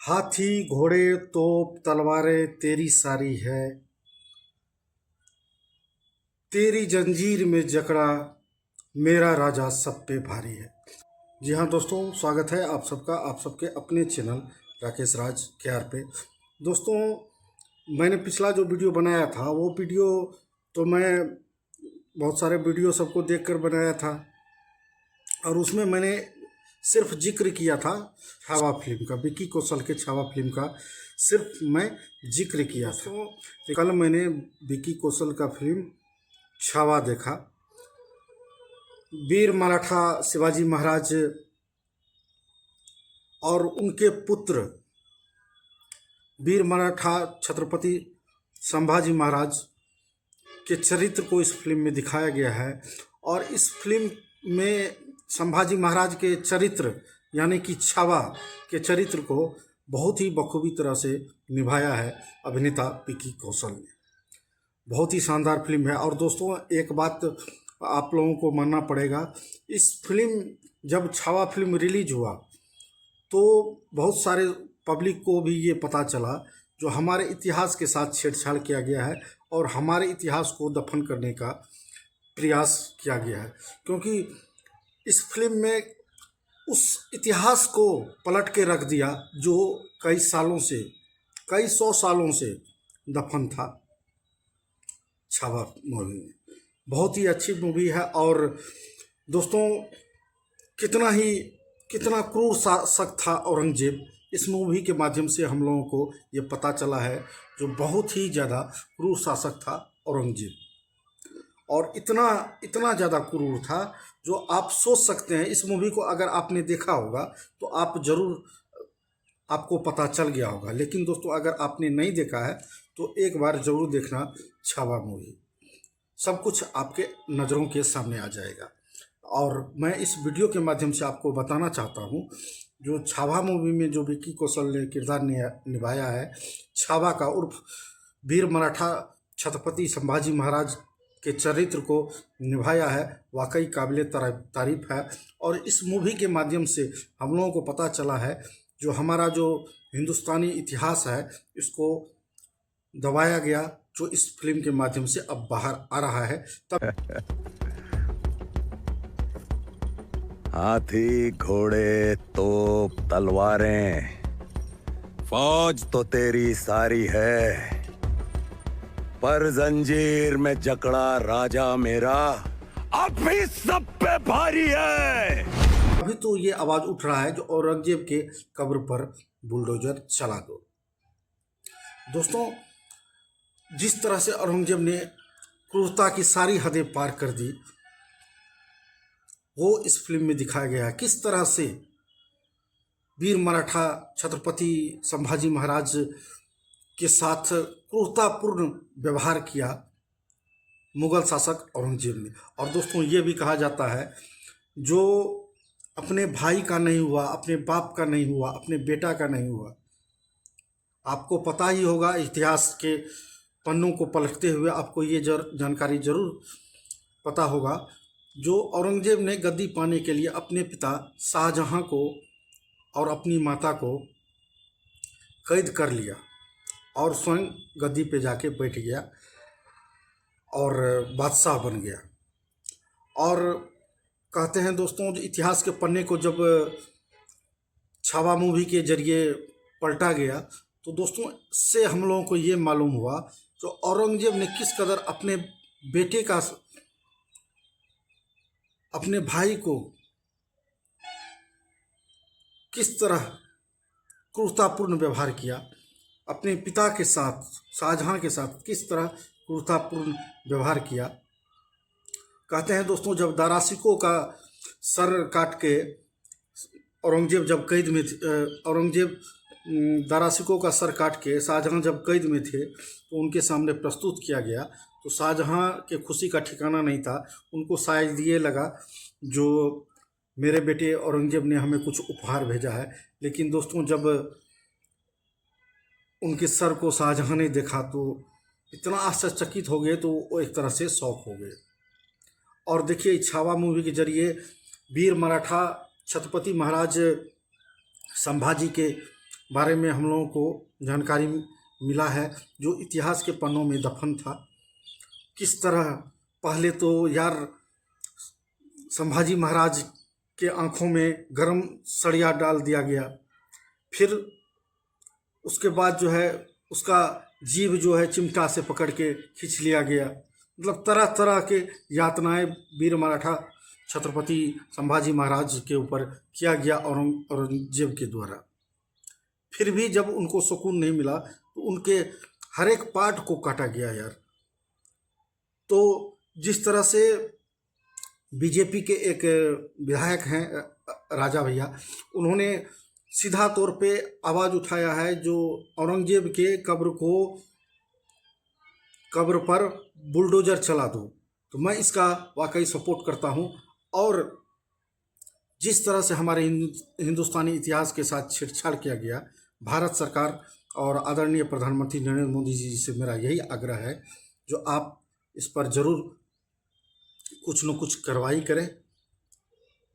हाथी घोड़े तोप तलवारें तेरी सारी है, तेरी जंजीर में जकड़ा मेरा राजा सब पे भारी है। जी हाँ दोस्तों, स्वागत है आप सबका आप सबके अपने चैनल राकेश राज केआर पे। दोस्तों, मैंने पिछला जो वीडियो बनाया था वो वीडियो तो मैं बहुत सारे वीडियो सबको देखकर बनाया था और उसमें मैंने सिर्फ जिक्र किया था छावा फिल्म का, विक्की कौशल के छावा फिल्म का सिर्फ मैं जिक्र किया था। तो कल मैंने विक्की कौशल का फिल्म छावा देखा। वीर मराठा शिवाजी महाराज और उनके पुत्र वीर मराठा छत्रपति संभाजी महाराज के चरित्र को इस फिल्म में दिखाया गया है और इस फिल्म में संभाजी महाराज के चरित्र यानी कि छावा के चरित्र को बहुत ही बखूबी तरह से निभाया है अभिनेता विक्की कौशल ने। बहुत ही शानदार फिल्म है। और दोस्तों, एक बात आप लोगों को मानना पड़ेगा, इस फिल्म जब छावा फिल्म रिलीज हुआ तो बहुत सारे पब्लिक को भी ये पता चला जो हमारे इतिहास के साथ छेड़छाड़ किया गया है और हमारे इतिहास को दफन करने का प्रयास किया गया है, क्योंकि इस फिल्म में उस इतिहास को पलट के रख दिया जो कई सौ सालों से दफन था। छावा मूवी में बहुत ही अच्छी मूवी है। और दोस्तों, कितना क्रूर शासक था औरंगजेब, इस मूवी के माध्यम से हम लोगों को ये पता चला है जो बहुत ही ज़्यादा क्रूर शासक था औरंगजेब। और इतना ज़्यादा क्रूर था जो आप सोच सकते हैं। इस मूवी को अगर आपने देखा होगा तो आपको पता चल गया होगा, लेकिन दोस्तों अगर आपने नहीं देखा है तो एक बार ज़रूर देखना छावा मूवी, सब कुछ आपके नज़रों के सामने आ जाएगा। और मैं इस वीडियो के माध्यम से आपको बताना चाहता हूँ, जो छावा मूवी में जो विक्की कौशल ने किरदार निभाया है छावा का, उर्फ वीर मराठा छत्रपति संभाजी महाराज के चरित्र को निभाया है, वाकई काबिले तारीफ है। और इस मूवी के माध्यम से हम लोगों को पता चला है जो हमारा जो हिंदुस्तानी इतिहास है इसको दबाया गया, जो इस फिल्म के माध्यम से अब बाहर आ रहा है। तब हाथी घोड़े तोप तलवारें फौज तो तेरी सारी है, पर जंजीर में जकड़ा राजा मेरा अब भी सब पे भारी है। अभी तो ये आवाज उठ रहा है जो औरंगजेब के कब्र पर बुलडोजर चला दो। दोस्तों, जिस तरह से औरंगजेब ने क्रूरता की सारी हदें पार कर दी वो इस फिल्म में दिखाया गया है। किस तरह से वीर मराठा छत्रपति संभाजी महाराज के साथ क्रूरतापूर्ण व्यवहार किया मुगल शासक औरंगजेब ने। और दोस्तों, ये भी कहा जाता है जो अपने भाई का नहीं हुआ, अपने बाप का नहीं हुआ, अपने बेटा का नहीं हुआ, आपको पता ही होगा, इतिहास के पन्नों को पलटते हुए आपको ये जानकारी जरूर पता होगा, जो औरंगजेब ने गद्दी पाने के लिए अपने पिता शाहजहां को और अपनी माता को कैद कर लिया और स्वयं गद्दी पे जाके बैठ गया और बादशाह बन गया। और कहते हैं दोस्तों, जो इतिहास के पन्ने को जब छावा मूवी के जरिए पलटा गया तो दोस्तों से हम लोगों को ये मालूम हुआ जो औरंगजेब ने किस कदर अपने बेटे का, अपने भाई को किस तरह क्रूरतापूर्ण व्यवहार किया, अपने पिता के साथ शाहजहां के साथ किस तरह क्रूरतापूर्ण व्यवहार किया। कहते हैं दोस्तों, जब दारासिकों का सर काट के औरंगजेब जब कैद में औरंगजेब दारासिकों का सर काट के शाहजहां जब कैद में थे तो उनके सामने प्रस्तुत किया गया तो शाहजहां के खुशी का ठिकाना नहीं था। उनको शायद ये लगा जो मेरे बेटे औरंगजेब ने हमें कुछ उपहार भेजा है। लेकिन दोस्तों, जब उनके सर को शाहजहां ने देखा तो इतना आश्चर्यचकित हो गए तो वो एक तरह से शौक हो गए। और देखिए, छावा मूवी के जरिए वीर मराठा छत्रपति महाराज संभाजी के बारे में हम लोगों को जानकारी मिला है, जो इतिहास के पन्नों में दफन था। किस तरह पहले तो यार संभाजी महाराज के आंखों में गरम सड़िया डाल दिया गया, फिर उसके बाद जो है उसका जीभ जो है चिमटा से पकड़ के खींच लिया गया। मतलब तरह तरह के यातनाएं वीर मराठा छत्रपति संभाजी महाराज के ऊपर किया गया औरंगजेब के द्वारा। फिर भी जब उनको सुकून नहीं मिला तो उनके हर एक पार्ट को काटा गया यार। तो जिस तरह से बीजेपी के एक विधायक हैं राजा भैया, उन्होंने सीधा तौर पे आवाज़ उठाया है जो औरंगजेब के कब्र पर बुलडोजर चला दो, तो मैं इसका वाकई सपोर्ट करता हूं। और जिस तरह से हमारे हिंदुस्तानी इतिहास के साथ छेड़छाड़ किया गया, भारत सरकार और आदरणीय प्रधानमंत्री नरेंद्र मोदी जी से मेरा यही आग्रह है, जो आप इस पर ज़रूर कुछ न कुछ कार्रवाई करें।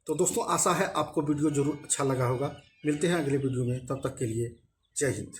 तो दोस्तों, आशा है आपको वीडियो ज़रूर अच्छा लगा होगा। मिलते हैं अगले वीडियो में, तब तक के लिए जय हिंद।